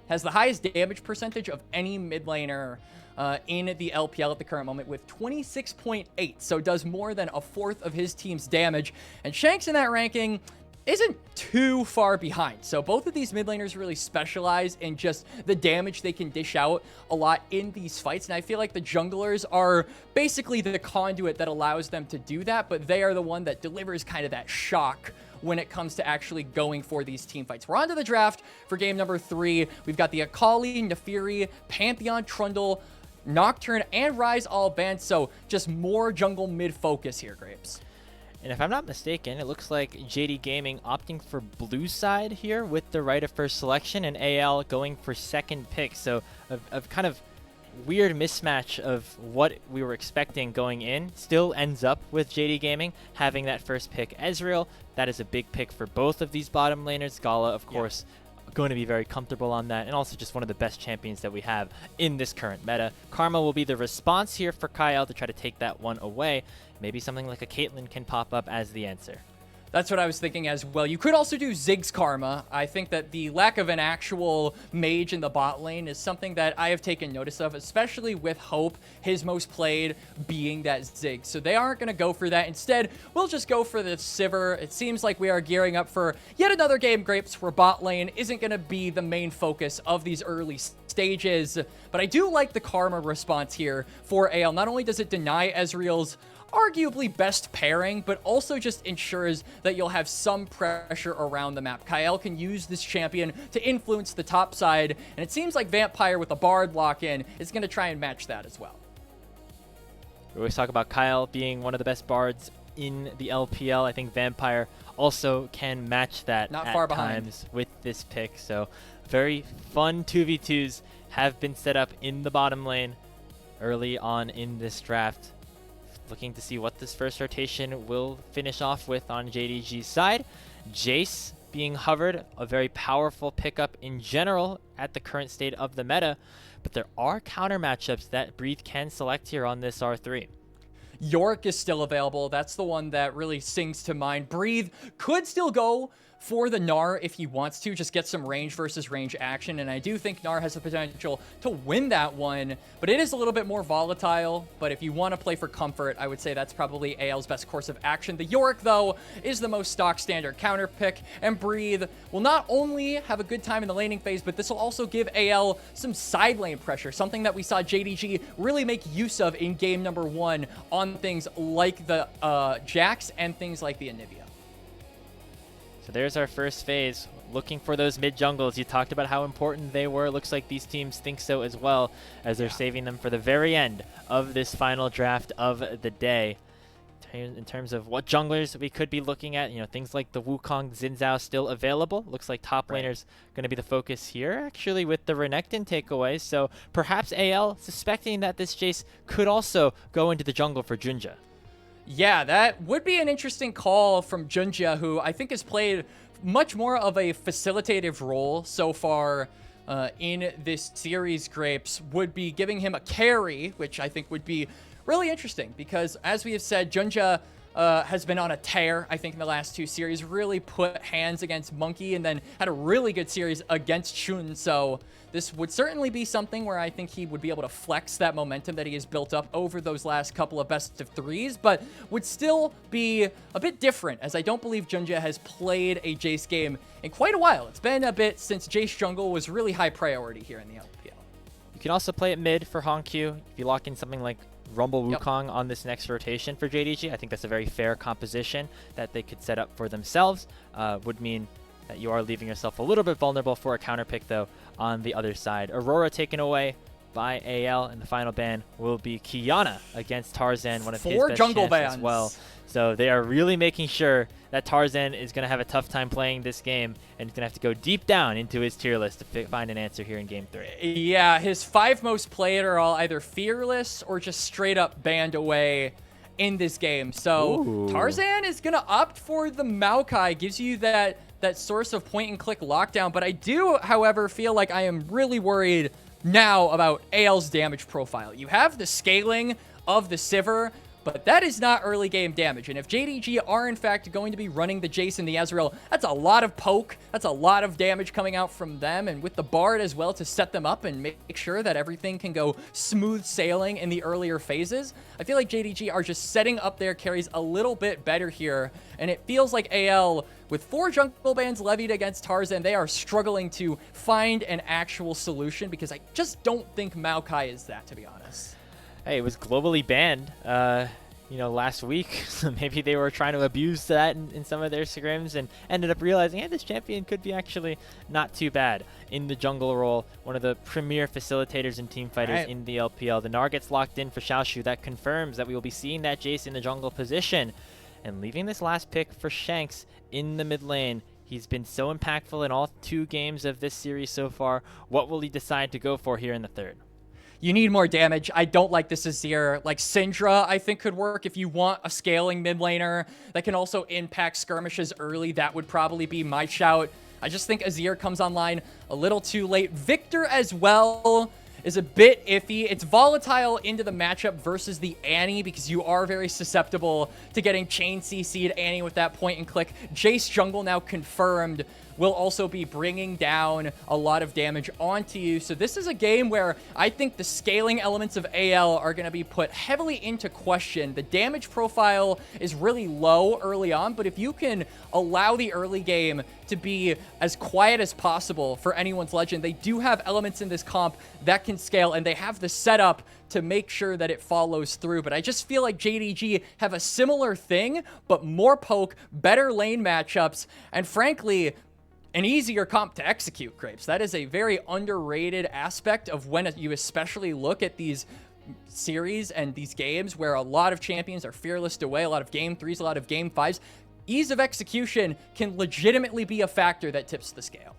has the highest damage percentage of any mid laner in the LPL at the current moment with 26.8, so does more than a fourth of his team's damage. And Shanks in that ranking isn't too far behind. So both of these mid laners really specialize in just the damage they can dish out a lot in these fights. And I feel like the junglers are basically the conduit that allows them to do that, but they are the one that delivers kind of that shock when it comes to actually going for these team fights. We're on to the draft for game number 3. We've got the Akali, Nefiri, Pantheon, Trundle, Nocturne, and Rise all banned. So just more jungle mid focus here, Grapes. And if I'm not mistaken, it looks like JD Gaming opting for blue side here with the right of first selection and AL going for second pick. So a kind of weird mismatch of what we were expecting going in still ends up with JD Gaming having that first pick. Ezreal, that is a big pick for both of these bottom laners. Gala, of course, going to be very comfortable on that, and also just one of the best champions that we have in this current meta. Karma will be the response here for Kael to try to take that one away. Maybe something like a Caitlyn can pop up as the answer. That's what I was thinking as well. You could also do Ziggs Karma. I think that the lack of an actual mage in the bot lane is something that I have taken notice of, especially with Hope, his most played being that Ziggs. So they aren't going to go for that. Instead, we'll just go for the Sivir. It seems like we are gearing up for yet another game, Grapes, where bot lane isn't going to be the main focus of these early stages. But I do like the Karma response here for AL. Not only does it deny Ezreal's arguably best pairing, but also just ensures that you'll have some pressure around the map. Kael can use this champion to influence the top side, and it seems like Vampire with the Bard lock-in is going to try and match that as well. We always talk about Kael being one of the best bards in the LPL. I think Vampire also can match that Not far behind times with this pick. So very fun 2v2s have been set up in the bottom lane early on in this draft. Looking to see what this first rotation will finish off with on JDG's side. Jace being hovered, a very powerful pickup in general at the current state of the meta, but there are counter matchups that Breathe can select here on this R3. Yorick is still available. That's the one that really sings to mind. Breathe could still go for the Gnar if he wants to, just get some range versus range action, and I do think Gnar has the potential to win that one, but it is a little bit more volatile. But if you want to play for comfort, I would say that's probably AL's best course of action. The Yorick, though, is the most stock standard counter pick, and Breathe will not only have a good time in the laning phase, but this will also give AL some side lane pressure, something that we saw JDG really make use of in game number 1 on things like the Jax and things like the Anivia. So there's our first phase, looking for those mid jungles. You talked about how important they were. Looks like these teams think so as well, as they're saving them for the very end of this final draft of the day. In terms of what junglers we could be looking at, you know, things like the Wukong, Xin Zhao still available. Looks like top laner's going to be the focus here, actually, with the Renekton takeaway. So perhaps AL suspecting that this Jace could also go into the jungle for JunJia. Yeah, that would be an interesting call from JunJia, who I think has played much more of a facilitative role so far in this series. Grapes would be giving him a carry, which I think would be really interesting because, as we have said, JunJia has been on a tear, I think, in the last 2 series. Really put hands against Monkey and then had a really good series against Shun. So this would certainly be something where I think he would be able to flex that momentum that he has built up over those last couple of best of 3s, but would still be a bit different, as I don't believe JunJia has played a Jace game in quite a while. It's been a bit since Jace jungle was really high priority here in the LPL. You can also play it mid for HongQ. If you lock in something like Rumble Wukong on this next rotation for JDG, I think that's a very fair composition that they could set up for themselves. Would mean that you are leaving yourself a little bit vulnerable for a counter pick, though, on the other side. Aurora taken away by AL, and the final ban will be Qiyana against Tarzan, one of his best jungle champs bans as well. So they are really making sure that Tarzan is going to have a tough time playing this game, and he's going to have to go deep down into his tier list to find an answer here in Game 3. Yeah, his 5 most played are all either fearless or just straight up banned away in this game. So Tarzan is going to opt for the Maokai, gives you that source of point-and-click lockdown. But I do, however, feel like I am really worried now about AL's damage profile. You have the scaling of the Sivir, but that is not early game damage. And if JDG are in fact going to be running the Jace and the Ezreal, that's a lot of poke. That's a lot of damage coming out from them. And with the Bard as well to set them up and make sure that everything can go smooth sailing in the earlier phases, I feel like JDG are just setting up their carries a little bit better here. And it feels like AL, with 4 jungle bans levied against Tarzan, they are struggling to find an actual solution, because I just don't think Maokai is that, to be honest. Hey, it was globally banned, you know, last week, so maybe they were trying to abuse that in some of their scrims and ended up realizing, hey, this champion could be actually not too bad in the jungle role. One of the premier facilitators and team fighters in the LPL. The Gnar gets locked in for Xiaoxu. That confirms that we will be seeing that Jace in the jungle position. And leaving this last pick for Shanks in the mid lane. He's been so impactful in all 2 games of this series so far. What will he decide to go for here in the 3rd? You need more damage. I don't like this Azir. Like Syndra, I think could work if you want a scaling mid laner that can also impact skirmishes early. That would probably be my shout. I just think Azir comes online a little too late. Victor as well is a bit iffy. It's volatile into the matchup versus the Annie, because you are very susceptible to getting chain CC'd Annie with that point and click. Jace jungle now confirmed will also be bringing down a lot of damage onto you. So this is a game where I think the scaling elements of AL are going to be put heavily into question. The damage profile is really low early on, but if you can allow the early game to be as quiet as possible for anyone's legend, they do have elements in this comp that can scale, and they have the setup to make sure that it follows through. But I just feel like JDG have a similar thing, but more poke, better lane matchups, and frankly, an easier comp to execute, Grapes. That is a very underrated aspect of when you especially look at these series and these games where a lot of champions are fearless away, a lot of game 3s, a lot of game 5s. Ease of execution can legitimately be a factor that tips the scale.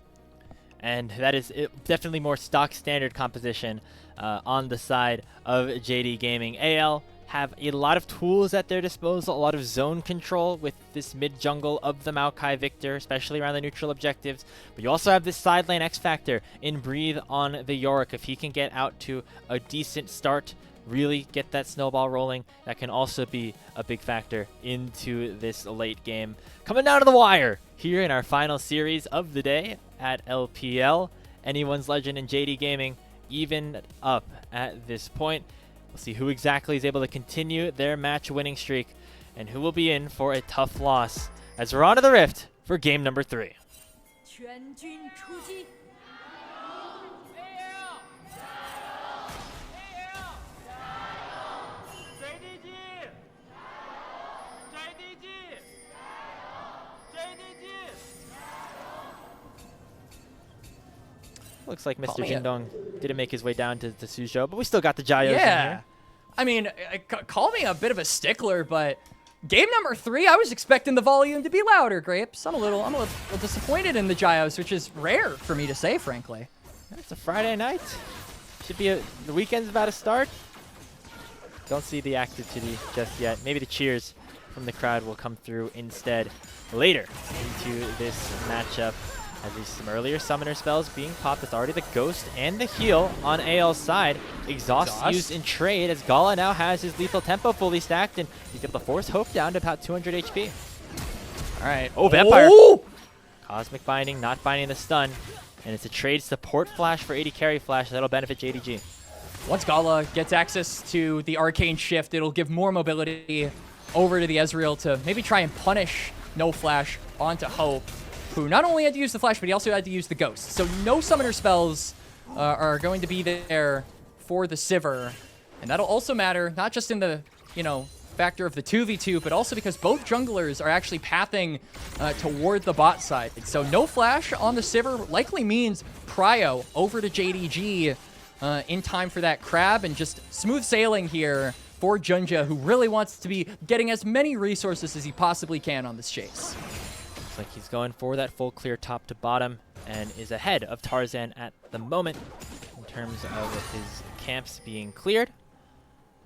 And that is definitely more stock standard composition on the side of JD Gaming. AL have a lot of tools at their disposal, a lot of zone control with this mid jungle of the Maokai Victor, especially around the neutral objectives. But you also have this side lane X factor in Breathe on the Yorick. If he can get out to a decent start, really get that snowball rolling, that can also be a big factor into this late game. Coming down to the wire here in our final series of the day at LPL. Anyone's Legend and JD Gaming even up at this point. We'll see who exactly is able to continue their match winning streak and who will be in for a tough loss as we're on to the Rift for game number 3. Looks like Mr. Jindong didn't make his way down to Suzhou, but we still got the Jayos in here. I mean, call me a bit of a stickler, but game number 3, I was expecting the volume to be louder, Grapes. I'm a little disappointed in the Jayos, which is rare for me to say, frankly. It's a Friday night. Should be the weekend's about to start. Don't see the activity just yet. Maybe the cheers from the crowd will come through instead later into this matchup. As we see some earlier summoner spells being popped with already the Ghost and the heal on AL's side. Exhaust used in trade as Gala now has his lethal tempo fully stacked, and he's able to force Hope down to about 200 HP. All right. Oh, Vampire. Oh! Cosmic Binding, not binding the stun. And it's a trade support flash for AD carry flash. That'll benefit JDG. Once Gala gets access to the Arcane Shift, it'll give more mobility over to the Ezreal to maybe try and punish No Flash onto Hope, who not only had to use the Flash, but he also had to use the Ghost. So no summoner spells are going to be there for the Sivir. And that'll also matter, not just in the, factor of the 2v2, but also because both junglers are actually pathing toward the bot side. So no Flash on the Sivir likely means Prio over to JDG in time for that crab, and just smooth sailing here for JunJia, who really wants to be getting as many resources as he possibly can on this chase. Looks like he's going for that full clear top to bottom and is ahead of Tarzan at the moment in terms of his camps being cleared.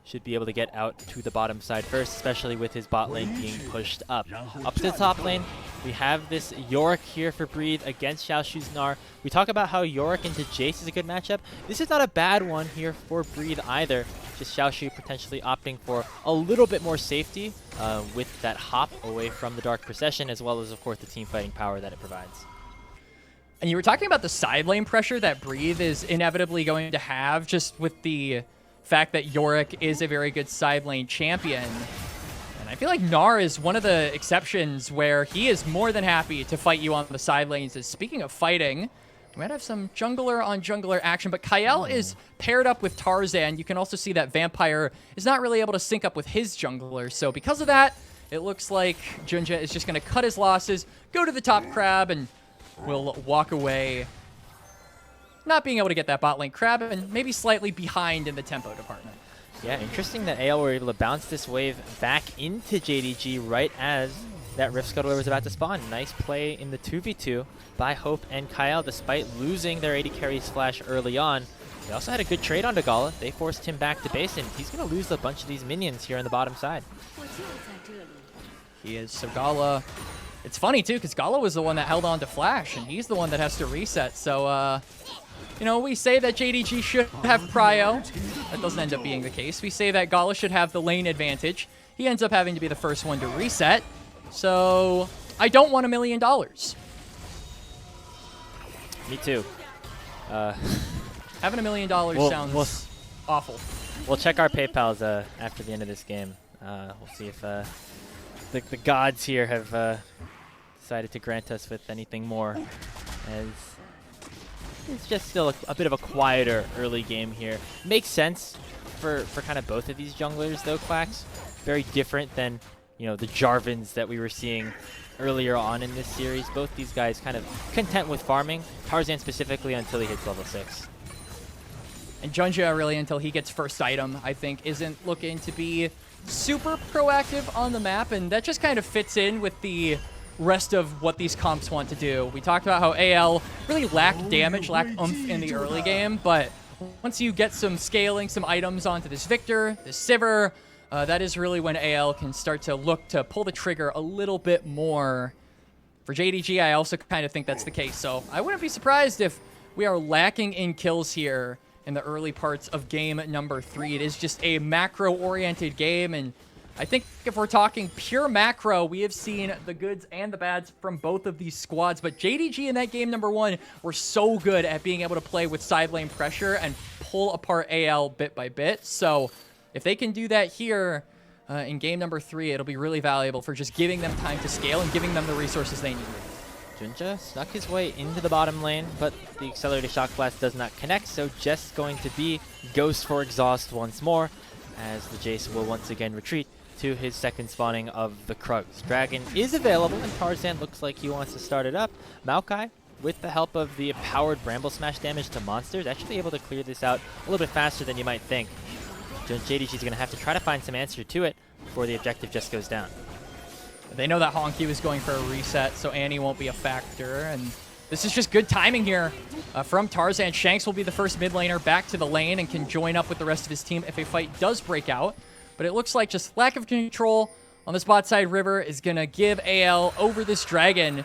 Should be able to get out to the bottom side first, especially with his bot lane being pushed up. Up to the top lane, We have this Yorick here for Breathe against Xiaoxu's Gnar. We talk about how Yorick into Jace is a good matchup. This is not a bad one here for Breathe either. Just Xiaoxu potentially opting for a little bit more safety with that hop away from the Dark Procession, as well as, of course, the team fighting power that it provides. And you were talking about the side lane pressure that Breathe is inevitably going to have, just with the fact that Yorick is a very good side lane champion. I feel like Gnar is one of the exceptions where he is more than happy to fight you on the side lanes. And speaking of fighting, we might have some jungler on jungler action, but Kael is paired up with Tarzan. You can also see that Vampire is not really able to sync up with his jungler. So because of that, it looks like JunJia is just going to cut his losses, go to the top crab, and will walk away not being able to get that bot lane crab and maybe slightly behind in the tempo department. Yeah, interesting that AL were able to bounce this wave back into JDG right as that Rift Scuttler was about to spawn. Nice play in the 2v2 by Hope and Kael, despite losing their AD carry splash early on. They also had a good trade onto Gala. They forced him back to base, and he's going to lose a bunch of these minions here on the bottom side. He is. So Gala, it's funny too, because Gala was the one that held on to Flash, and he's the one that has to reset. So, you know, we say that JDG should have prio. That doesn't end up being the case. We say that Gala should have the lane advantage. He ends up having to be the first one to reset. So I don't want $1 million. Me too. Having $1 million sounds awful. We'll check our PayPals after the end of this game. We'll see if the gods here have decided to grant us with anything more, as it's just still a bit of a quieter early game here. Makes sense for kind of both of these junglers though, Quacks. Very different than, you know, the Jarvans that we were seeing earlier on in this series. Both these guys kind of content with farming. Tarzan specifically until he hits level 6. And JunJia really until he gets first item, I think, isn't looking to be super proactive on the map, and that just kind of fits in with the rest of what these comps want to do. We talked about how AL really lacked damage, lacked oomph in the early game, but once you get some scaling, some items onto this Victor, this Sivir, that is really when AL can start to look to pull the trigger a little bit more. For JDG, I also kind of think that's the case, so I wouldn't be surprised if we are lacking in kills here in the early parts of game number 3. It is just a macro-oriented game, and I think if we're talking pure macro, we have seen the goods and the bads from both of these squads. But JDG in that game number 1 were so good at being able to play with side lane pressure and pull apart AL bit by bit. So if they can do that here in game number 3, it'll be really valuable for just giving them time to scale and giving them the resources they need. JunJia snuck his way into the bottom lane, but the accelerated shock blast does not connect, so just going to be Ghost for exhaust once more, as the Jace will once again retreat to his second spawning of the Krugs. Dragon is available, and Tarzan looks like he wants to start it up. Maokai, with the help of the powered Bramble Smash damage to monsters, actually able to clear this out a little bit faster than you might think. JDG is going to have to try to find some answer to it before the objective just goes down. They know that HongQ is going for a reset, so Annie won't be a factor, and this is just good timing here from Tarzan. Shanks will be the first mid laner back to the lane and can join up with the rest of his team if a fight does break out. But it looks like just lack of control on this bot side river is going to give AL over this dragon.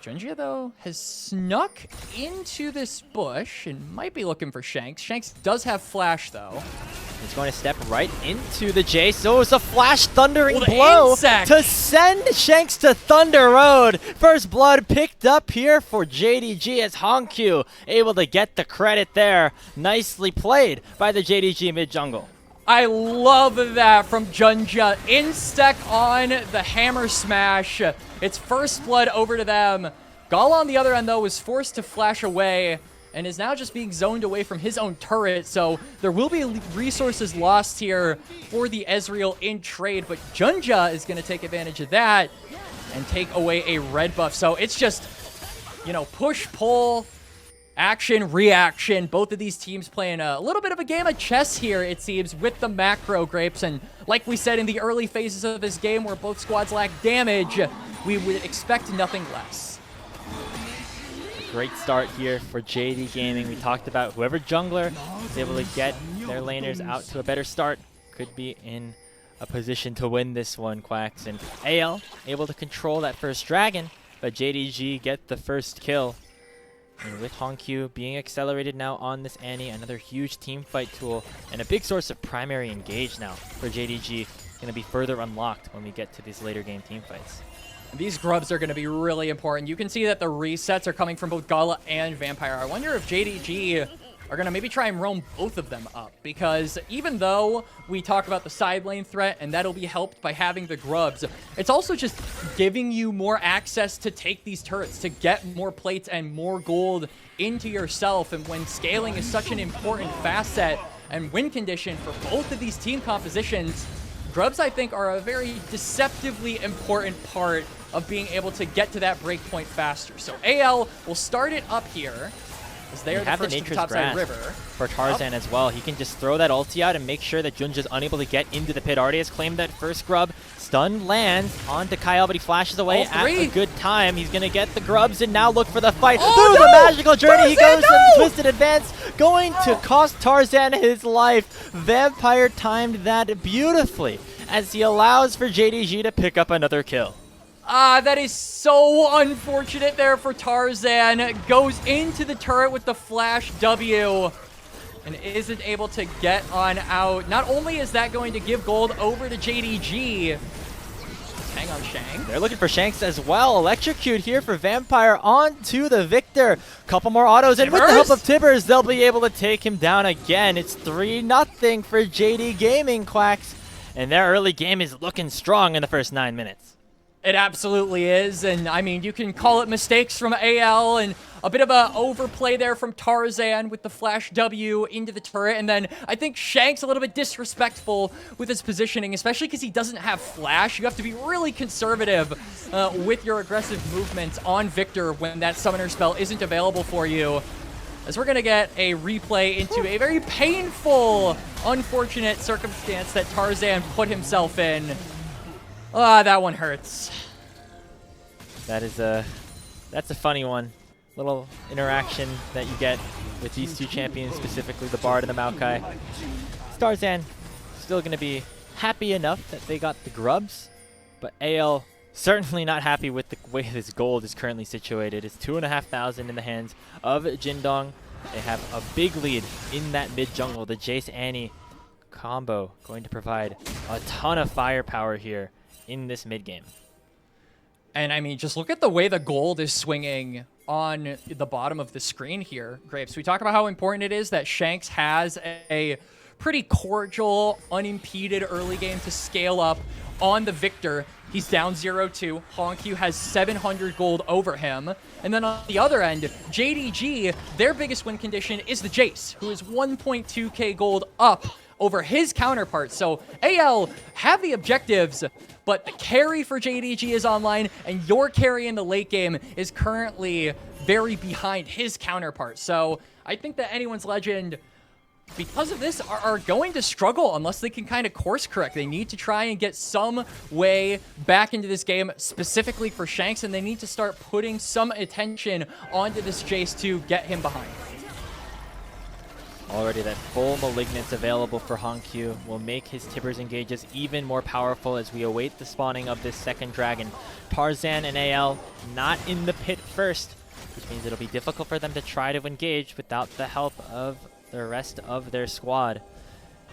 JunJia, though, has snuck into this bush and might be looking for Shanks. Shanks does have flash, though. He's going to step right into the Jace. So it's a flash thundering blow to send Shanks to Thunder Road. First blood picked up here for JDG as HongQ able to get the credit there. Nicely played by the JDG mid jungle. I love that from JunJia. Instec on the hammer smash. It's first blood over to them. Gala on the other end, though, was forced to flash away and is now just being zoned away from his own turret. So there will be resources lost here for the Ezreal in trade, but JunJia is going to take advantage of that and take away a red buff. So it's just, you know, push, pull, action, reaction. Both of these teams playing a little bit of a game of chess here, it seems, with the macro grapes. And like we said in the early phases of this game where both squads lack damage, we would expect nothing less. Great start here for JD Gaming. We talked about whoever jungler is able to get their laners out to a better start could be in a position to win this one, Quacks. And AL able to control that first dragon but JDG get the first kill. And with HongQ being accelerated now on this Annie, another huge team fight tool and a big source of primary engage now for JDG. Going to be further unlocked when we get to these later game team fights. These grubs are going to be really important. You can see that the resets are coming from both Gala and Vampire. I wonder if JDG are going to maybe try and roam both of them up, because even though we talk about the side lane threat and that'll be helped by having the grubs, it's also just giving you more access to take these turrets, to get more plates and more gold into yourself. And when scaling is such an important facet and win condition for both of these team compositions, grubs, I think, are a very deceptively important part of being able to get to that breakpoint faster. So AL will start it up here, as they are the first to the topside river. For Tarzan as well. He can just throw that ulti out and make sure that JunJia is unable to get into the pit. Already has claimed that first grub. Stun lands onto Kael, but he flashes away at a good time. He's going to get the grubs and now look for the fight. Through the magical journey, Tarzan, he goes to the twisted advance, going to cost Tarzan his life. Vampire timed that beautifully as he allows for JDG to pick up another kill. That is so unfortunate there for Tarzan. Goes into the turret with the flash W and isn't able to get on out. Not only is that going to give gold over to JDG, hang on Shanks. They're looking for Shanks as well. Electrocute here for Vampire onto the Victor. Couple more autos, and with the help of Tibbers, they'll be able to take him down again. It's 3-0 for JD Gaming, Quacks. And their early game is looking strong in the first 9 minutes. It absolutely is, and I mean, you can call it mistakes from AL and a bit of a overplay there from Tarzan with the flash W into the turret, and then I think Shanks a little bit disrespectful with his positioning, especially because he doesn't have flash. You have to be really conservative with your aggressive movements on Victor when that summoner spell isn't available for you. As we're going to get a replay into a very painful, unfortunate circumstance that Tarzan put himself in. That one hurts. That's a funny one. Little interaction that you get with these two champions, specifically the Bard and the Maokai. Tarzan still going to be happy enough that they got the grubs, but AL certainly not happy with the way this gold is currently situated. It's 2,500 in the hands of Jindong. They have a big lead in that mid jungle. The Jace Annie combo going to provide a ton of firepower here in this mid game. And I mean, just look at the way the gold is swinging on the bottom of the screen here, Grapes. We talk about how important it is that Shanks has a pretty cordial, unimpeded early game to scale up on the Victor. He's down 0-2. HongQ has 700 gold over him. And then on the other end, JDG, their biggest win condition is the Jace, who is 1.2k gold up over his counterpart. So AL have the objectives, but the carry for JDG is online, and your carry in the late game is currently very behind his counterpart. So I think that anyone's Legend, because of this, are going to struggle unless they can kind of course correct. They need to try and get some way back into this game, specifically for Shanks, and they need to start putting some attention onto this Jace to get him behind. Already that full Malignance available for HongQ will make his Tibbers engages even more powerful as we await the spawning of this second dragon. Tarzan and AL not in the pit first, which means it'll be difficult for them to try to engage without the help of the rest of their squad.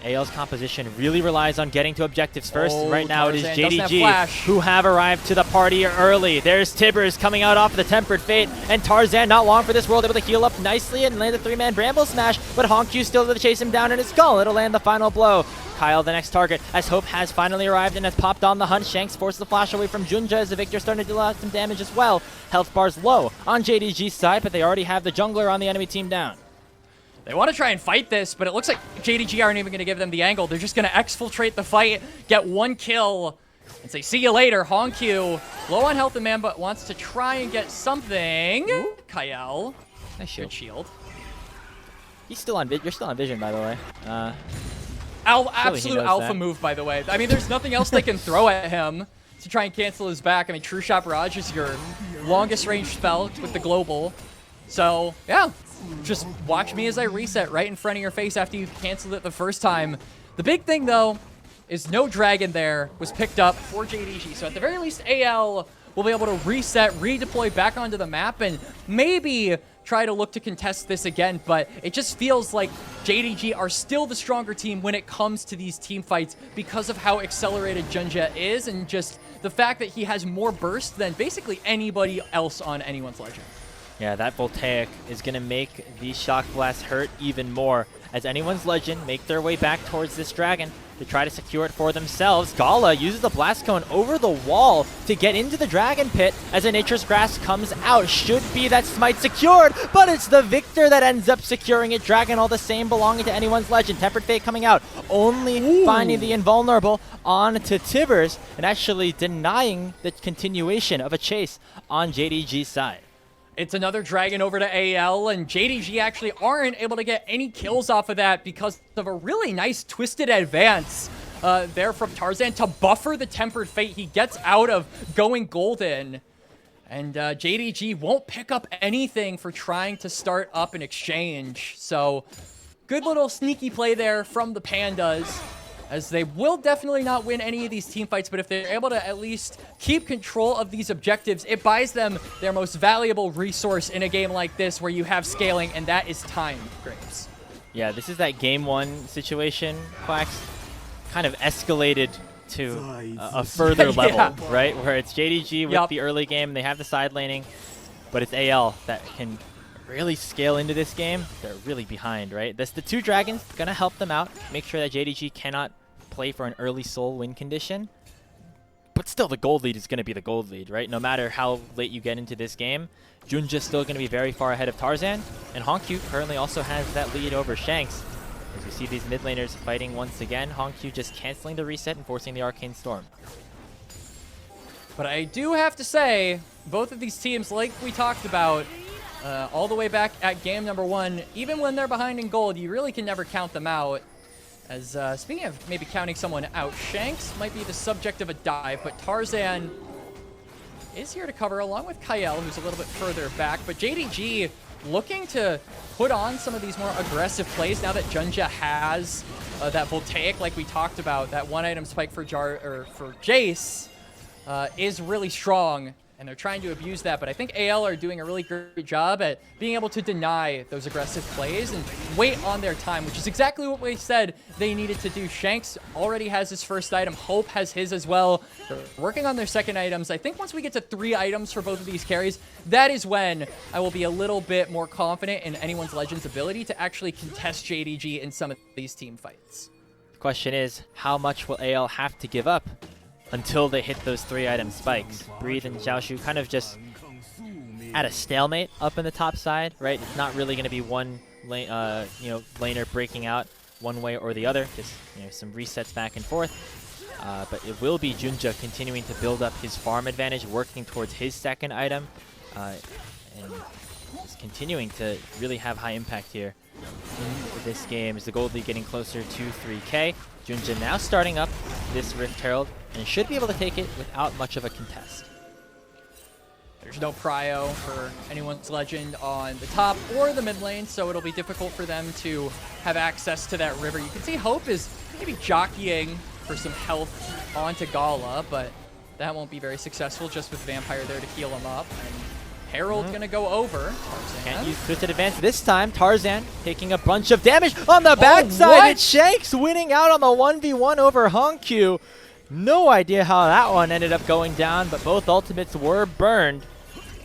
AL's composition really relies on getting to objectives first. Right now it is JDG who have arrived to the party early. There's Tibbers coming out off the Tempered Fate, and Tarzan not long for this world, able to heal up nicely and land a 3-man Bramble Smash, but HongQ still able to chase him down in his skull. It'll land the final blow. Kael the next target, as Hope has finally arrived and has popped on the hunt. Shanks forces the flash away from JunJia as the Victor starting to do some damage as well. Health bar's low on JDG's side, but they already have the jungler on the enemy team down. They want to try and fight this, but it looks like JDG aren't even going to give them the angle. They're just going to exfiltrate the fight, get one kill, and say, see you later. HongQ, low on health and man, but wants to try and get something. Ooh. Kael, nice shield. Good shield. He's still on You're still on vision, by the way. Absolute alpha move, by the way. I mean, there's nothing else they can throw at him to try and cancel his back. I mean, True Shot Barrage is your longest range spell with the global. So, yeah. Just watch me as I reset right in front of your face after you canceled it the first time. The big thing, though, is no dragon there was picked up for JDG. So at the very least, AL will be able to reset, redeploy back onto the map, and maybe try to look to contest this again, but it just feels like JDG are still the stronger team when it comes to these team fights because of how accelerated JunJia is and just the fact that he has more burst than basically anybody else on anyone's Legend. Yeah, that Voltaic is going to make these Shock Blasts hurt even more as anyone's Legend make their way back towards this dragon to try to secure it for themselves. Gala uses the Blast Cone over the wall to get into the Dragon Pit as a Nature's Grasp comes out. Should be that Smite secured, but it's the Victor that ends up securing it. Dragon all the same belonging to anyone's Legend. Tempered Fate coming out, only finding the Invulnerable onto Tibbers and actually denying the continuation of a chase on JDG's side. It's another dragon over to AL, and JDG actually aren't able to get any kills off of that because of a really nice twisted advance there from Tarzan to buffer the Tempered Fate. He gets out of going golden, and JDG won't pick up anything for trying to start up an exchange. So good little sneaky play there from the Pandas, as they will definitely not win any of these team fights, but if they're able to at least keep control of these objectives, it buys them their most valuable resource in a game like this where you have scaling, and that is time, Graves. Yeah, this is that game one situation, Quacks, kind of escalated to a further level, right? Where it's JDG with the early game, they have the side laning, but it's AL that can really scale into this game. They're really behind, right? The two dragons gonna help them out, make sure that JDG cannot play for an early soul win condition. But still, the gold lead is going to be the gold lead, right? No matter how late you get into this game, JunJia is still going to be very far ahead of Tarzan. And HongQ currently also has that lead over Shanks. As we see these mid laners fighting once again, HongQ just canceling the reset and forcing the Arcane Storm. But I do have to say, both of these teams, like we talked about, all the way back at game number 1, even when they're behind in gold, you really can never count them out. As speaking of maybe counting someone out, Shanks might be the subject of a dive, but Tarzan is here to cover along with Kael, who's a little bit further back. But JDG looking to put on some of these more aggressive plays now that JunJia has that Voltaic, like we talked about. That one-item spike for Jace is really strong, and they're trying to abuse that. But I think AL are doing a really great job at being able to deny those aggressive plays and wait on their time, which is exactly what we said they needed to do. Shanks already has his first item. Hope has his as well. They're working on their second items. I think once we get to 3 items for both of these carries, that is when I will be a little bit more confident in anyone's Legend's ability to actually contest JDG in some of these team fights. The question is, how much will AL have to give up until they hit those 3-item spikes? Breathe and Xiaoxu kind of just at a stalemate up in the top side, right? It's not really going to be one lane, laner breaking out one way or the other. Just some resets back and forth. But it will be JunJia continuing to build up his farm advantage, working towards his second item, and just continuing to really have high impact here in this game. Is the gold lead getting closer to 3K? JunJia now starting up this Rift Herald and should be able to take it without much of a contest. There's no prio for anyone's Legend on the top or the mid lane, so it'll be difficult for them to have access to that river. You can see Hope is maybe jockeying for some health onto Gala, but that won't be very successful just with Vampire there to heal him up. And Herald's gonna go over Tarzan. Can't use Twisted Advance this time. Tarzan taking a bunch of damage on the backside. It's Shanks winning out on the 1v1 over HongQ. No idea how that one ended up going down, but both ultimates were burned.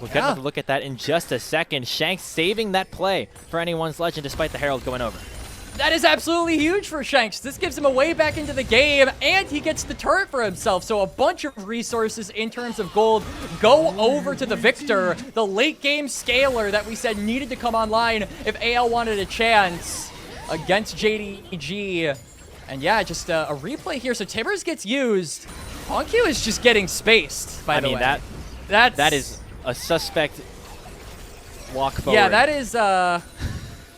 We're going to look at that in just a second. Shanks saving that play for anyone's Legend despite the Herald going over. That is absolutely huge for Shanks. This gives him a way back into the game, and he gets the turret for himself. So a bunch of resources in terms of gold go over to the Victor, the late game scaler that we said needed to come online if AL wanted a chance against JDG. And yeah, just a replay here. So Tibbers gets used. HongQ is just getting spaced, by the way. That is a suspect walk forward. Yeah, that is... I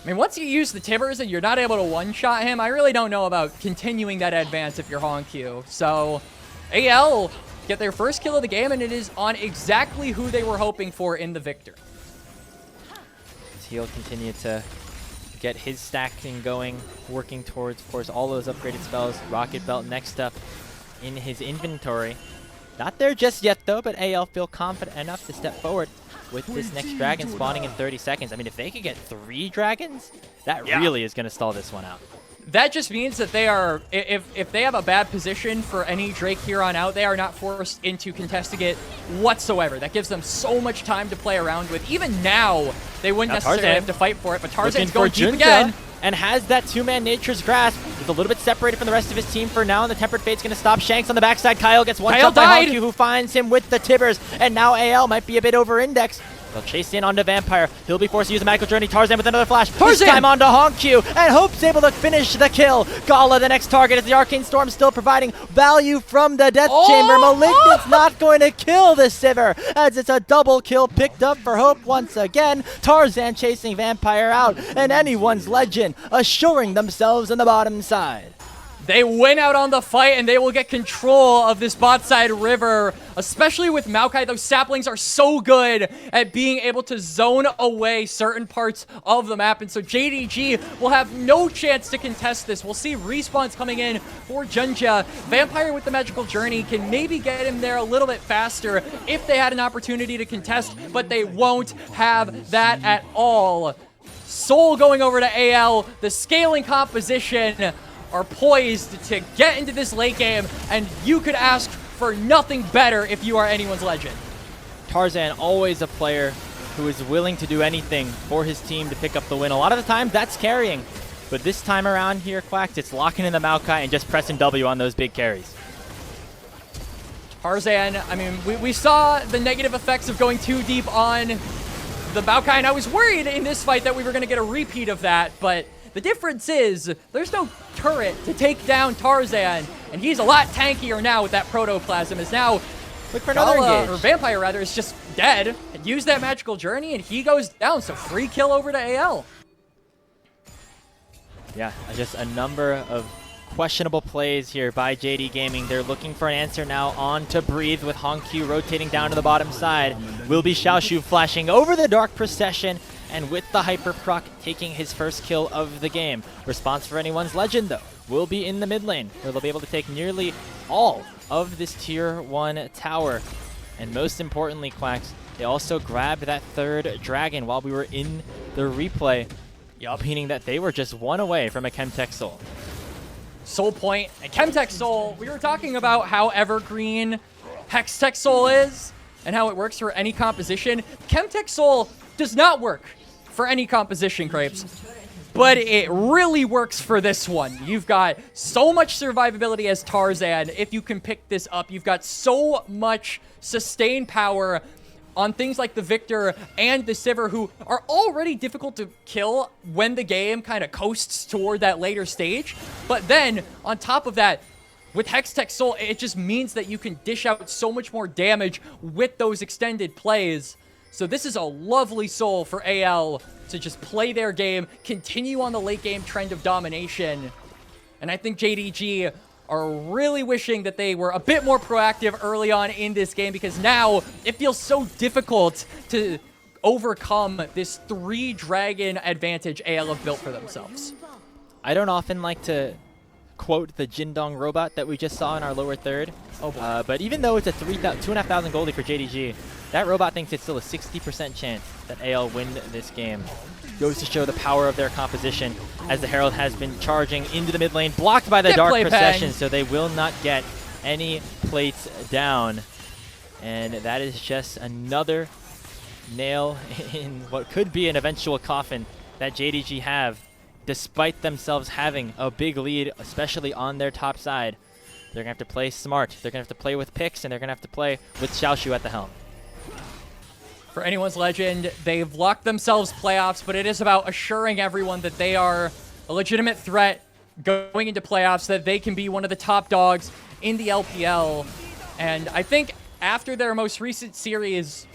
mean, once you use the Tibbers and you're not able to one-shot him, I really don't know about continuing that advance if you're HongQ. So AL get their first kill of the game, and it is on exactly who they were hoping for in the Victor. He'll continue to get his stacking going, working towards, of course, all those upgraded spells. Rocket Belt next up in his inventory. Not there just yet, though, but AL feel confident enough to step forward with this next dragon spawning in 30 seconds. I mean, if they could get 3 dragons, that really is going to stall this one out. That just means that they are, if they have a bad position for any Drake here on out, they are not forced into contesting it whatsoever. That gives them so much time to play around with. Even now, they wouldn't necessarily have to fight for it, but Tarzan's going deep again. And has that two-man Nature's Grasp. He's a little bit separated from the rest of his team for now, and the Tempered Fate's going to stop Shanks on the backside. Kael gets one shot by HongQ, who finds him with the Tibbers, and now AL might be a bit over-indexed. They'll chase in onto Vampire. He'll be forced to use a Magical Journey. Tarzan with another flash. This time onto HongQ, and Hope's able to finish the kill. Gala, the next target, as the Arcane Storm still providing value from the Death Chamber. Malignant's not going to kill the Sivir, as it's a double kill picked up for Hope once again. Tarzan chasing Vampire out, and anyone's legend assuring themselves on the bottom side. They win out on the fight, and they will get control of this bot side river, especially with Maokai. Those saplings are so good at being able to zone away certain parts of the map, and so JDG will have no chance to contest this. We'll see respawns coming in for JunJia. Vampire with the Magical Journey can maybe get him there a little bit faster if they had an opportunity to contest, but they won't have that at all. Soul going over to AL. The scaling composition are poised to get into this late game, and you could ask for nothing better if you are anyone's legend. Tarzan, always a player who is willing to do anything for his team to pick up the win. A lot of the time, that's carrying. But this time around here, Quacks, it's locking in the Maokai and just pressing W on those big carries. Tarzan, I mean, we saw the negative effects of going too deep on the Maokai, and I was worried in this fight that we were going to get a repeat of that, but the difference is there's no turret to take down Tarzan, and he's a lot tankier now with that protoplasm. Is now look for another engage. Or Vampire rather is just dead. Use that Magical Journey, and he goes down. So free kill over to AL. Yeah, just a number of questionable plays here by JD Gaming. They're looking for an answer now on to Breathe with HongQ rotating down to the bottom side. Will be Xiaoxu flashing over the Dark Procession, and with the Hyper Proc taking his first kill of the game. Response for anyone's legend, though, will be in the mid lane, where they'll be able to take nearly all of this tier 1 tower. And most importantly, Quacks, they also grabbed that 3rd dragon while we were in the replay, meaning that they were just 1 away from a Chemtech Soul. Soul Point and Chemtech Soul. We were talking about how evergreen Hextech Soul is and how it works for any composition. Chemtech Soul does not work for any composition, Crepes, but it really works for this one. You've got so much survivability as Tarzan. If you can pick this up, you've got so much sustained power on things like the Victor and the Sivir, who are already difficult to kill when the game kind of coasts toward that later stage. But then, on top of that, with Hextech Soul, it just means that you can dish out so much more damage with those extended plays. So this is a lovely soul for AL to just play their game, continue on the late game trend of domination. And I think JDG are really wishing that they were a bit more proactive early on in this game, because now it feels so difficult to overcome this 3-dragon advantage AL have built for themselves. I don't often like to quote the Jindong robot that we just saw in our lower third. Oh boy. But even though it's a 2,500 goldie for JDG, that robot thinks it's still a 60% chance that AL win this game. Goes to show the power of their composition, as the Herald has been charging into the mid lane, blocked by the Dark Procession, so they will not get any plates down. And that is just another nail in what could be an eventual coffin that JDG have, despite themselves having a big lead, especially on their top side. They're going to have to play smart. They're going to have to play with picks, and they're going to have to play with Xiaoxu at the helm. For anyone's legend, they've locked themselves playoffs, but it is about assuring everyone that they are a legitimate threat going into playoffs, that they can be one of the top dogs in the LPL. And I think after their most recent series,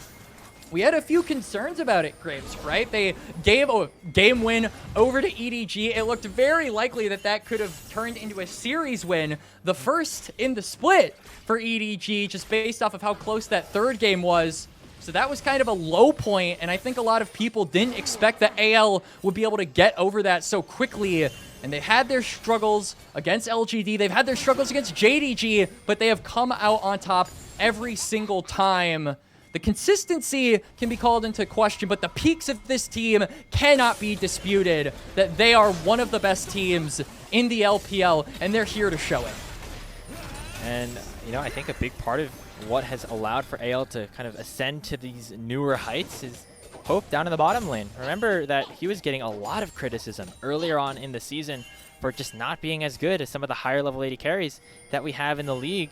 we had a few concerns about it, Grapes, right? They gave a game win over to EDG. It looked very likely that that could have turned into a series win, the first in the split for EDG, just based off of how close that 3rd game was. So that was kind of a low point, and I think a lot of people didn't expect that AL would be able to get over that so quickly. And they had their struggles against LGD. They've had their struggles against JDG, but they have come out on top every single time. The consistency can be called into question, but the peaks of this team cannot be disputed, that they are one of the best teams in the LPL, and they're here to show it. And, you know, I think a big part of what has allowed for AL to kind of ascend to these newer heights is Hope down in the bottom lane. Remember that he was getting a lot of criticism earlier on in the season for just not being as good as some of the higher level AD carries that we have in the league.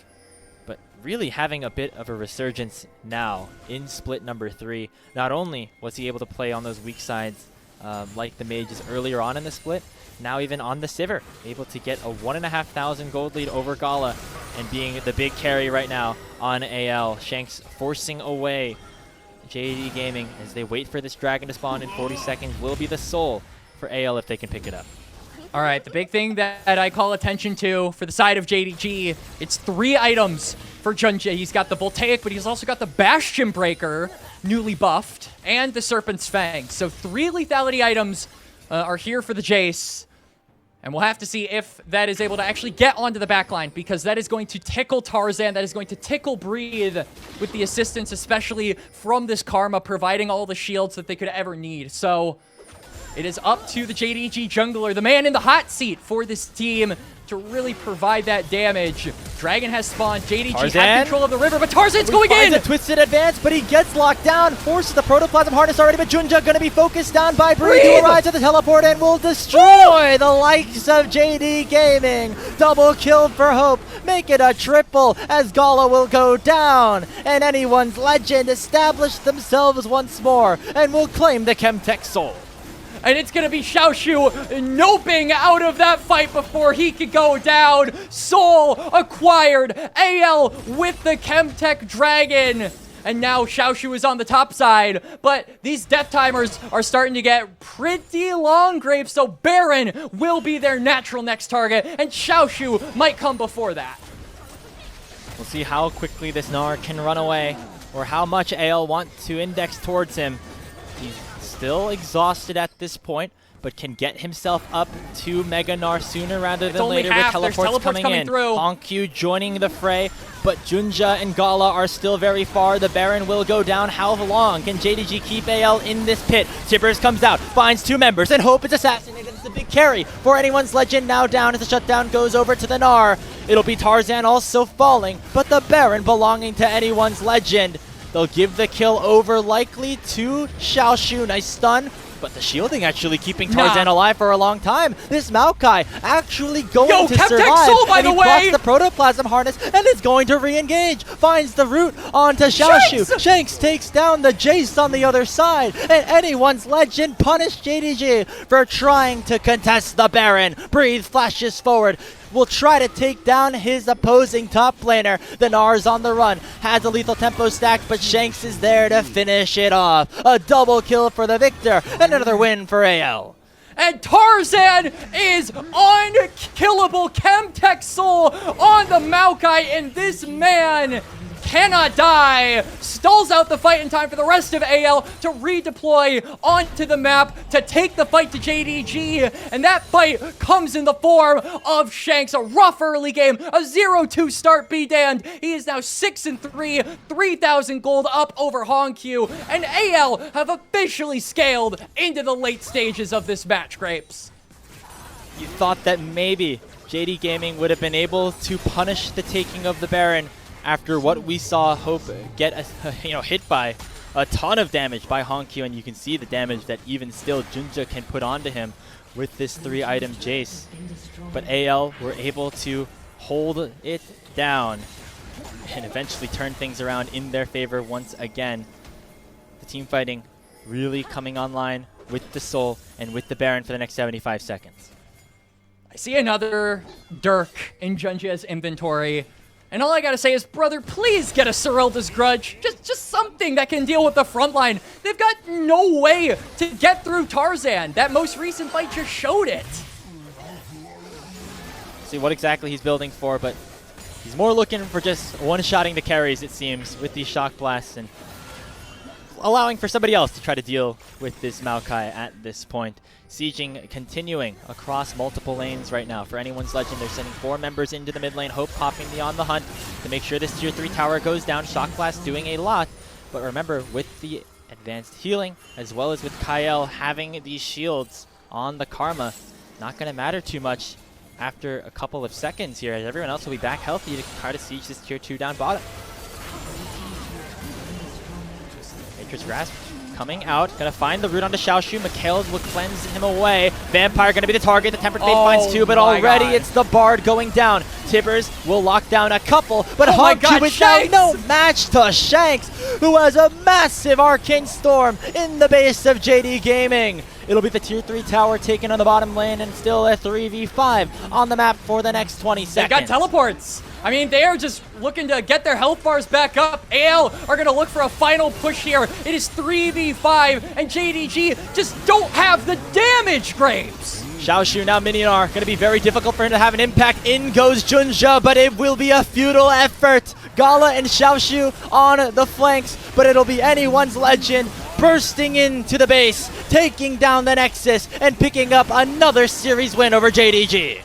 But really having a bit of a resurgence now in split number 3. Not only was he able to play on those weak sides like the mages earlier on in the split, now even on the Sivir, able to get a 1,500 gold lead over Gala and being the big carry right now on AL. Shanks forcing away JDG Gaming as they wait for this dragon to spawn in 40 seconds. Will be the soul for AL if they can pick it up. All right, the big thing that I call attention to for the side of JDG, it's 3 items for JunJia. He's got the Voltaic, but he's also got the Bastion Breaker, newly buffed, and the Serpent's Fang. So 3 lethality items are here for the Jace. And we'll have to see if that is able to actually get onto the backline, because that is going to tickle Tarzan. That is going to tickle Breathe with the assistance, especially from this Karma, providing all the shields that they could ever need. So it is up to the JDG jungler, the man in the hot seat for this team, to really provide that damage. Dragon has spawned. JDG Tarzan has control of the river, but Tarzan's going in! A twisted advance, but he gets locked down, forces the protoplasm harness already, but JunJia gonna be focused down by Breathe, who arrives at the teleport and will destroy the likes of JD Gaming. Double kill for Hope, make it a triple as Gala will go down, and anyone's legend establish themselves once more and will claim the Chemtech soul. And it's going to be Xiaoxu noping out of that fight before he could go down. Soul acquired. AL with the Chemtech Dragon. And now Xiaoxu is on the top side. But these death timers are starting to get pretty long, Grapes. So Baron will be their natural next target. And Xiaoxu might come before that. We'll see how quickly this Gnar can run away, or how much AL want to index towards him. He's still exhausted at this point, but can get himself up to Mega Gnar sooner rather than later with teleports coming in. HongQ joining the fray, but JunJia and Gala are still very far. The Baron will go down. How long can JDG keep AL in this pit? Tibbers comes out, finds 2 members, and Hope is assassinated. It's a big carry for anyone's legend now down as the shutdown goes over to the Gnar. It'll be Tarzan also falling, but the Baron belonging to anyone's legend. They'll give the kill over likely to Xiaoxu. Nice stun, but the shielding actually keeping Tarzan alive for a long time. This Maokai actually going to survive. Soul, by the way! He blocks the protoplasm harness and is going to re-engage. Finds the root onto Xiaoxu. Shanks takes down the Jace on the other side, and anyone's legend punished JDG for trying to contest the Baron. Breathe flashes forward. Will try to take down his opposing top laner. The Gnar's on the run, has a lethal tempo stack, but Shanks is there to finish it off. A double kill for the victor, and another win for AL. And Tarzan is unkillable. Chemtech Soul on the Maokai, and this man cannot die. Stalls out the fight in time for the rest of AL to redeploy onto the map to take the fight to JDG. And that fight comes in the form of Shanks. A rough early game, a 0-2 start, be damned. He is now 6-3, 3,000 gold up over HongQ. And AL have officially scaled into the late stages of this match, Grapes. You thought that maybe JD Gaming would have been able to punish the taking of the Baron after what we saw Hope get hit by a ton of damage by HongQ, and you can see the damage that even still JunJia can put onto him with this 3-item Jace. But AL were able to hold it down and eventually turn things around in their favor once again. The team fighting really coming online with the Soul and with the Baron for the next 75 seconds. I see another Dirk in JunJia's inventory. And all I gotta say is, brother, please get a Serylda's Grudge. Just something that can deal with the front line. They've got no way to get through Tarzan. That most recent fight just showed it. See what exactly he's building for, but he's more looking for just one-shotting the carries, it seems, with these shock blasts. And allowing for somebody else to try to deal with this Maokai at this point. Sieging continuing across multiple lanes right now. For anyone's legend, they're sending 4 members into the mid lane. Hope popping the on the hunt to make sure this tier 3 tower goes down. Shock Blast doing a lot. But remember, with the advanced healing, as well as with Kael having these shields on the Karma, not going to matter too much after a couple of seconds here, as everyone else will be back healthy to try to siege this tier 2 down bottom. Matrix Grasp coming out, gonna find the root onto Xiaoxu. Kael will cleanse him away. Vampire gonna be the target. The Tempered Fate finds 2, but already it's the Bard going down. Tibbers will lock down a couple, but HongQ is now no match to Shanks, who has a massive Arcane Storm in the base of JD Gaming. It'll be the tier 3 tower taken on the bottom lane, and still a 3v5 on the map for the next 20 seconds. They got teleports. I mean, they are just looking to get their health bars back up. AL are going to look for a final push here. It is 3v5, and JDG just don't have the damage, Grapes. Xiaoxu now Minion going to be very difficult for him to have an impact. In goes JunJia, but it will be a futile effort. Gala and Xiaoxu on the flanks, but it'll be anyone's legend bursting into the base, taking down the Nexus, and picking up another series win over JDG.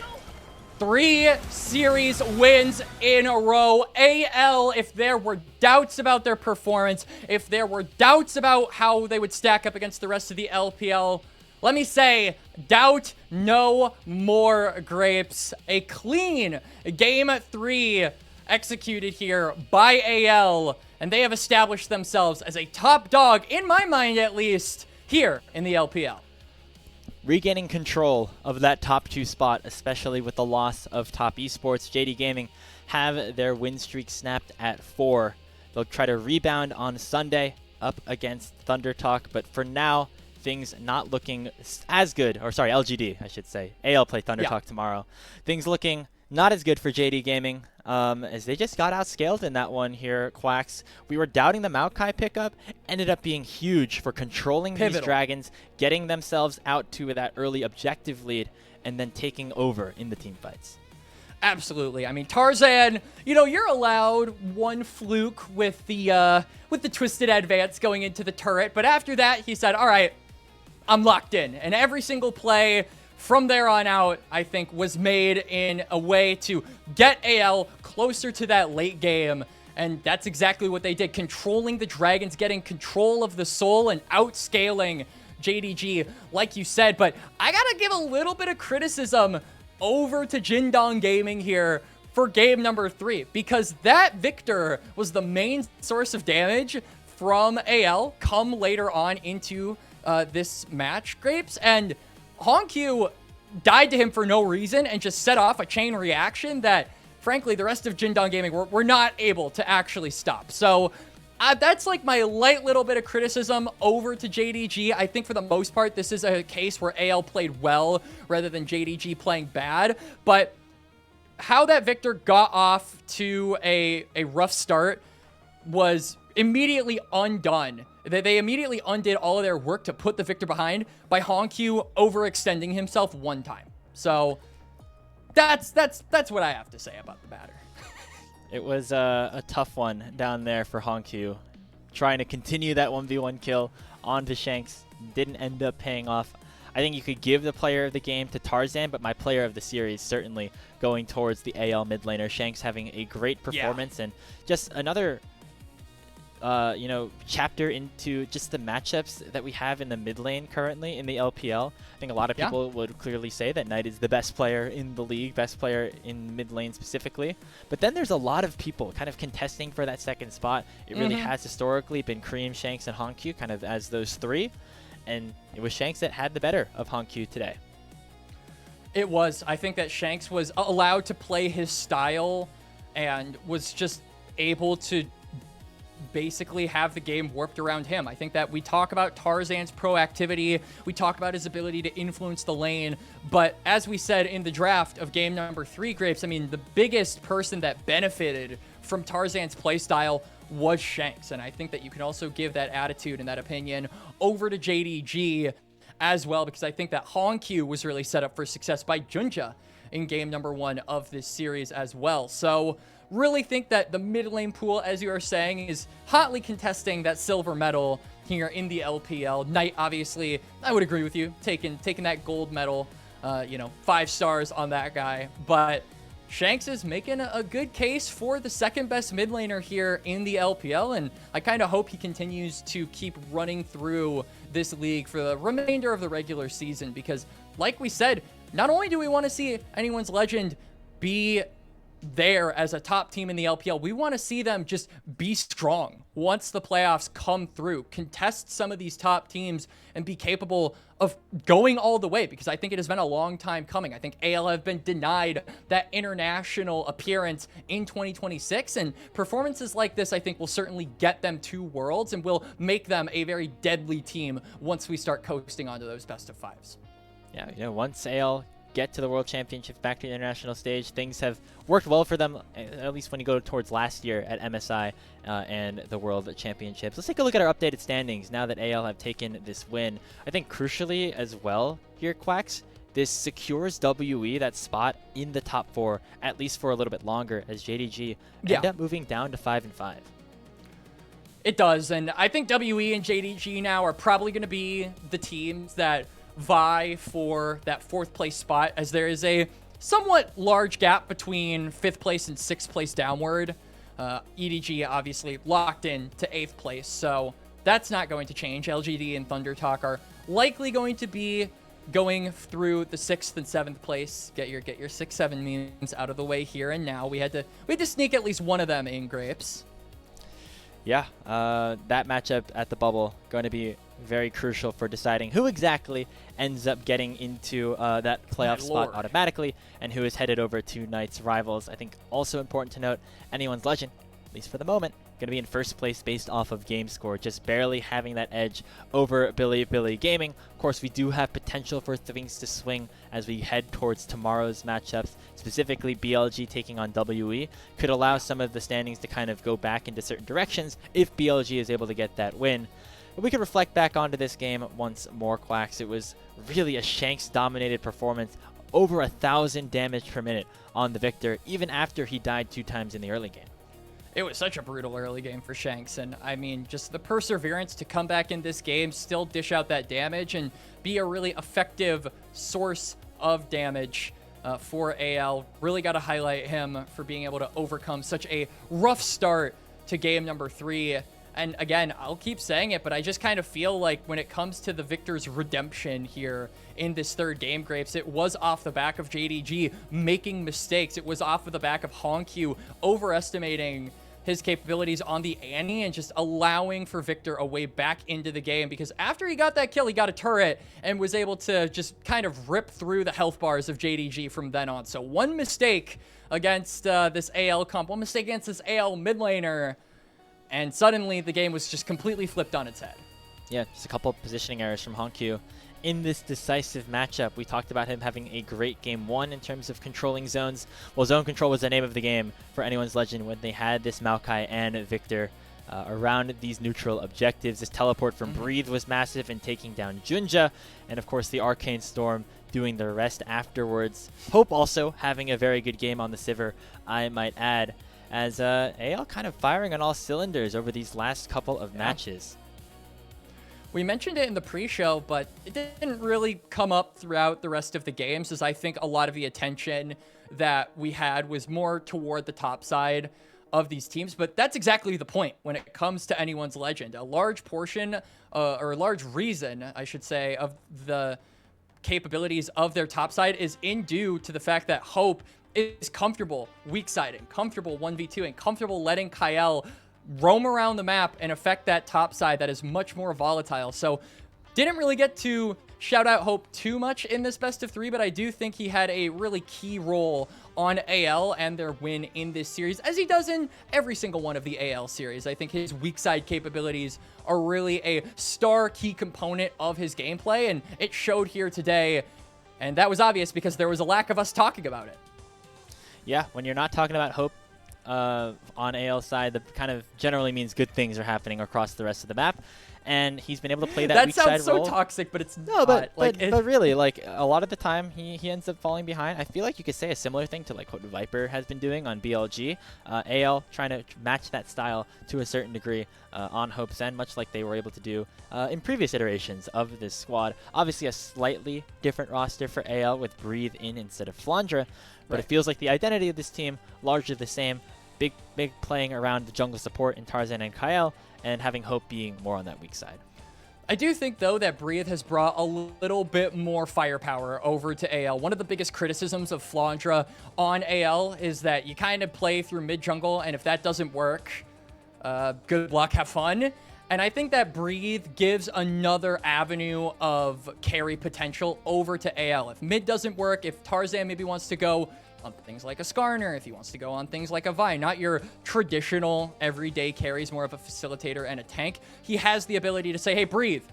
3 series wins in a row. AL, if there were doubts about their performance, if there were doubts about how they would stack up against the rest of the LPL, let me say, doubt no more, Grapes. A clean Game 3 executed here by AL, and they have established themselves as a top dog, in my mind at least, here in the LPL. Regaining control of that top 2 spot, especially with the loss of top esports. JD Gaming have their win streak snapped at 4. They'll try to rebound on Sunday up against Thunder Talk, but for now, things not looking as good. Or sorry, LGD, I should say. AL play Thunder Talk tomorrow. Things looking not as good for JD Gaming, as they just got outscaled in that one here, Quacks. We were doubting the Maokai pickup, ended up being huge for controlling these dragons, getting themselves out to that early objective lead, and then taking over in the team fights. Absolutely. I mean, Tarzan, you know, you're allowed 1 fluke with the twisted advance going into the turret, but after that, he said, all right, I'm locked in. And every single play from there on out, I think, was made in a way to get AL closer to that late game. And that's exactly what they did. Controlling the dragons, getting control of the soul, and outscaling JDG, like you said. But I gotta give a little bit of criticism over to Jindong Gaming here for game number 3. Because that Victor was the main source of damage from AL come later on into this match, Grapes. And HongQ died to him for no reason and just set off a chain reaction that, frankly, the rest of Jindong Gaming were not able to actually stop. So that's like my light little bit of criticism over to JDG. I think for the most part, this is a case where AL played well rather than JDG playing bad. But how that Victor got off to a rough start was immediately undone. They immediately undid all of their work to put the Victor behind by HongQ overextending himself 1 time. So that's what I have to say about the matter. It was a tough one down there for HongQ. Trying to continue that 1v1 kill onto Shanks didn't end up paying off. I think you could give the player of the game to Tarzan, but my player of the series certainly going towards the AL mid laner. Shanks having a great performance and just another chapter into just the matchups that we have in the mid lane currently in the LPL. I think a lot of people would clearly say that Knight is the best player in the league, best player in mid lane specifically. But then there's a lot of people kind of contesting for that second spot. It really has historically been Cream, Shanks, and HongQ kind of as those 3. And it was Shanks that had the better of HongQ today. It was. I think that Shanks was allowed to play his style and was just able to basically have the game warped around him. I think that we talk about Tarzan's proactivity, we talk about his ability to influence the lane, but as we said in the draft of game number 3, Grapes, I mean, the biggest person that benefited from Tarzan's playstyle was Shanks, and I think that you can also give that attitude and that opinion over to JDG as well, because I think that HongQ was really set up for success by JunJia in game number 1 of this series as well. So really think that the mid lane pool, as you are saying, is hotly contesting that silver medal here in the LPL. Knight, obviously, I would agree with you, taking that gold medal, 5 stars on that guy. But Shanks is making a good case for the second best mid laner here in the LPL, and I kind of hope he continues to keep running through this league for the remainder of the regular season, because like we said, not only do we want to see Anyone's Legend be there as a top team in the LPL, we want to see them just be strong once the playoffs come through, contest some of these top teams, and be capable of going all the way, because I think it has been a long time coming. I think AL have been denied that international appearance in 2026, and performances like this I think will certainly get them to Worlds and will make them a very deadly team once we start coasting onto those best of fives. Yeah, once AL get to the World Championships, back to the international stage, things have worked well for them, at least when you go towards last year at MSI and the World Championships. Let's take a look at our updated standings now that AL have taken this win. I think crucially as well here, Quacks, this secures WE that spot in the top 4, at least for a little bit longer, as JDG end up moving down to 5-5. It does, and I think WE and JDG now are probably going to be the teams that vie for that 4th place spot, as there is a somewhat large gap between 5th place and 6th place downward. EDG obviously locked in to 8th place, so that's not going to change. LGD and Thunder Talk are likely going to be going through the 6th and 7th place. Get your 6-7 memes out of the way here and now. We had to sneak at least one of them in, Grapes. Yeah, that matchup at the bubble going to be very crucial for deciding who exactly ends up getting into that playoff spot automatically and who is headed over to Knight's rivals. I think also important to note, Anyone's Legend, at least for the moment, going to be in 1st place based off of game score, just barely having that edge over Billy Gaming. Of course, we do have potential for things to swing as we head towards tomorrow's matchups, specifically BLG taking on WE. Could allow some of the standings to kind of go back into certain directions if BLG is able to get that win. But we could reflect back onto this game once more, Quacks. It was really a Shanks-dominated performance, over 1,000 damage per minute on the Victor, even after he died 2 times in the early game. It was such a brutal early game for Shanks, and I mean, just the perseverance to come back in this game, still dish out that damage, and be a really effective source of damage for AL. Really got to highlight him for being able to overcome such a rough start to game number 3. And again, I'll keep saying it, but I just kind of feel like when it comes to the Victor's redemption here in this 3rd game, Grapes, it was off the back of JDG making mistakes. It was off of the back of HongQ overestimating his capabilities on the Annie and just allowing for Victor a way back into the game, because after he got that kill, he got a turret and was able to just kind of rip through the health bars of JDG from then on. So one mistake against this AL comp, one mistake against this AL mid laner, and suddenly the game was just completely flipped on its head. Yeah, just a couple of positioning errors from HongQ in this decisive matchup. We talked about him having a great game 1 in terms of controlling zones. Well, zone control was the name of the game for Anyone's Legend when they had this Maokai and Victor around these neutral objectives. This teleport from Breathe was massive in taking down JunJia, and of course the Arcane Storm doing the rest afterwards. Hope also having a very good game on the Sivir, I might add, as AL kind of firing on all cylinders over these last couple of matches. We mentioned it in the pre-show, but it didn't really come up throughout the rest of the games, as I think a lot of the attention that we had was more toward the top side of these teams. But that's exactly the point when it comes to Anyone's Legend. A large portion, or a large reason, I should say, of the capabilities of their top side is due to the fact that Hope is comfortable weak siding, comfortable 1v2, and comfortable letting Kael roam around the map and affect that top side that is much more volatile. So didn't really get to shout out Hope too much in this best of 3, but I do think he had a really key role on AL and their win in this series, as he does in every single one of the AL series. I think his weak side capabilities are really a star key component of his gameplay, and it showed here today, and that was obvious because there was a lack of us talking about it. Yeah, when you're not talking about Hope on AL side, that kind of generally means good things are happening across the rest of the map. and he's been able to play that That weak side sounds so role. toxic, but it's No, not. but really, like, a lot of the time, he ends up falling behind. I feel like you could say a similar thing to, like, what Viper has been doing on BLG. AL trying to match that style to a certain degree on Hope's End, much like they were able to do in previous iterations of this squad. Obviously, a slightly different roster for AL with Breathe in instead of Flandre, but it feels like the identity of this team largely the same. Big playing around the jungle support in Tarzan and Kael, and having Hope being more on that weak side. I do think, though, that Breathe has brought a little bit more firepower over to AL. One of the biggest criticisms of Flandre on AL is that you kind of play through mid-jungle, and if that doesn't work, good luck, have fun. And I think that Breathe gives another avenue of carry potential over to AL. If mid doesn't work, if Tarzan maybe wants to go on things like a Skarner, if he wants to go on things like a Vi, not your traditional everyday carries, more of a facilitator and a tank, he has the ability to say, hey, Breathe,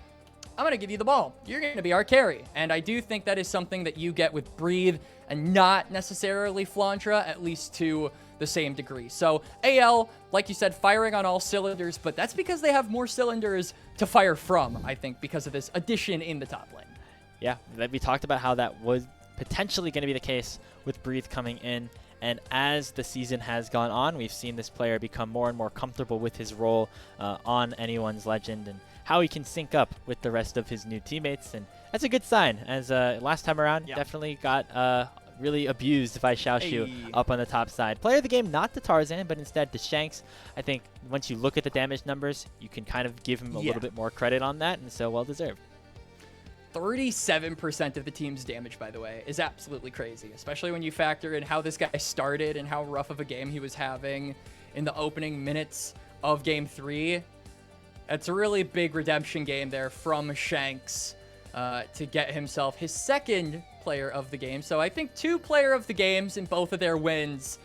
I'm going to give you the ball. You're going to be our carry. And I do think that is something that you get with Breathe and not necessarily Flandre, at least to the same degree. So AL, like you said, firing on all cylinders, but that's because they have more cylinders to fire from, I think, because of this addition in the top lane. Yeah, we talked about how that was potentially going to be the case with Breathe coming in, and as the season has gone on, we've seen this player become more and more comfortable with his role on Anyone's Legend and how he can sync up with the rest of his new teammates, and that's a good sign, as last time around, definitely got really abused by Xiaoxu up on the top side. Player of the game, not to Tarzan, but instead to Shanks. I think once you look at the damage numbers, you can kind of give him a little bit more credit on that, and so well-deserved. 37% of the team's damage, by the way, is absolutely crazy, especially when you factor in how this guy started and how rough of a game he was having in the opening minutes of Game 3. It's a really big redemption game there from Shanks to get himself his second player of the game. So I think 2 player of the games in both of their wins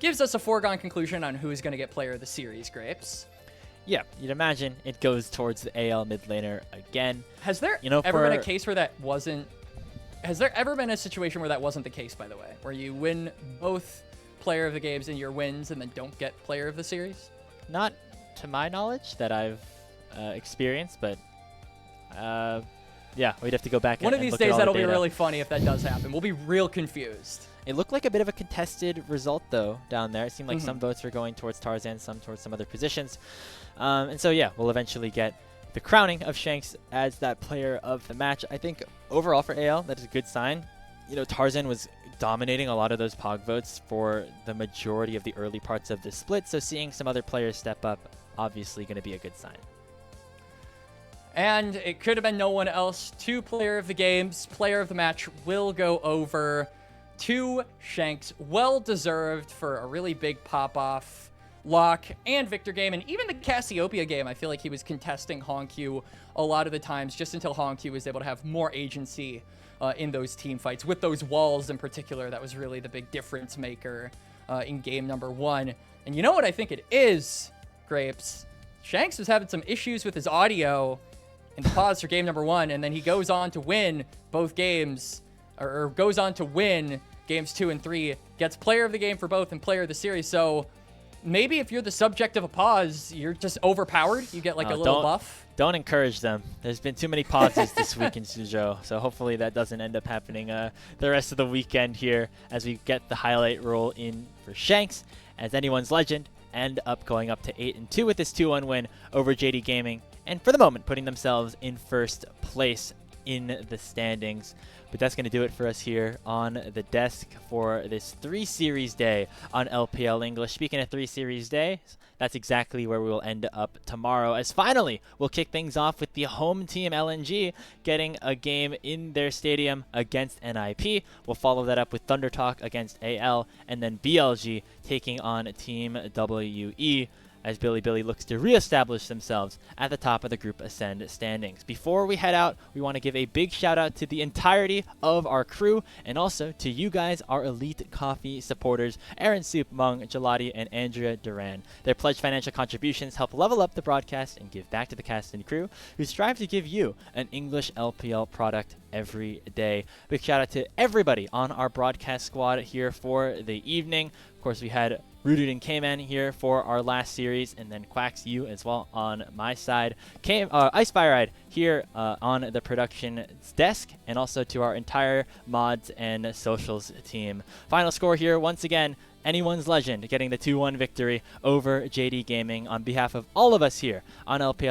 gives us a foregone conclusion on who's going to get player of the series, Grapes. Yeah, you'd imagine it goes towards the AL mid laner again. Has there ever been a case where that wasn't... Has there ever been a situation where that wasn't the case, by the way? Where you win both player of the games in your wins and then don't get player of the series? Not to my knowledge that I've experienced, but yeah, we'd have to go back and look at all the data. One of these days, that'll be really funny if that does happen. We'll be real confused. It looked like a bit of a contested result, though, down there. It seemed like some votes were going towards Tarzan, some towards some other positions. And so, yeah, we'll eventually get the crowning of Shanks as that player of the match. I think overall for AL, that is a good sign. You know, Tarzan was dominating a lot of those POG votes for the majority of the early parts of the split, so seeing some other players step up, obviously going to be a good sign. And it could have been no one else. 2 player of the games, player of the match will go over to Shanks. Well-deserved for a really big pop-off. Locke and Victor game, and even the Cassiopeia game, I feel like he was contesting HongQ a lot of the times, just until HongQ was able to have more agency in those team fights. With those walls in particular, that was really the big difference maker in game number 1. And you know what I think it is, Grapes? Shanks was having some issues with his audio in the pause for game number 1, and then he goes on to win both games, or goes on to win games 2 and 3, gets player of the game for both and player of the series. So maybe if you're the subject of a pause, you're just overpowered. You get like a little buff. Don't encourage them. There's been too many pauses this week in Suzhou, so hopefully that doesn't end up happening the rest of the weekend here as we get the highlight roll in for Shanks, as Anyone's Legend end up going up to 8-2 with this 2-1 win over JD Gaming, and for the moment putting themselves in first place in the standings. But that's going to do it for us here on the desk for this 3-series day on LPL English. Speaking of 3-series days, that's exactly where we will end up tomorrow, as finally we'll kick things off with the home team LNG getting a game in their stadium against NIP. We'll follow that up with Thunder Talk against AL, and then BLG taking on Team WE, as Billy looks to reestablish themselves at the top of the Group Ascend standings. Before we head out, we want to give a big shout out to the entirety of our crew, and also to you guys, our Elite Coffee supporters, Aaron Soup, Mung, Gelati, and Andrea Duran. Their pledged financial contributions help level up the broadcast and give back to the cast and crew, who strive to give you an English LPL product every day. Big shout out to everybody on our broadcast squad here for the evening. Of course, we had Roodood and Kman here for our last series, and then Quacks, you as well on my side. Ice Fire Ride here on the production desk, and also to our entire mods and socials team. Final score here, once again, Anyone's Legend getting the 2-1 victory over JD Gaming on behalf of all of us here on LPL